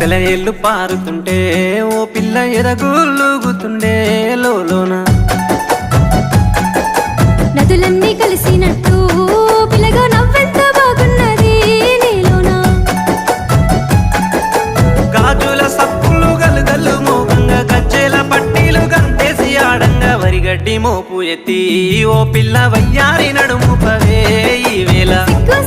సెలయేళ్ళు పారుతుంటే ఓ పిల్ల ఎదగులుగుతుండే లోన నదులన్నీ కలిసినట్టు పిల్లగా నవ్వెంత బాగున్నది నీలోనా గాజుల సప్పులు గలుగల్లు మోగంగా గజ్జెల పట్టీలు గంతేసి ఆడంగా వరిగడ్డి మోపు ఎత్తి ఓ పిల్ల వయ్యారి నడుము పవే ఈ వేళ సిగ్గు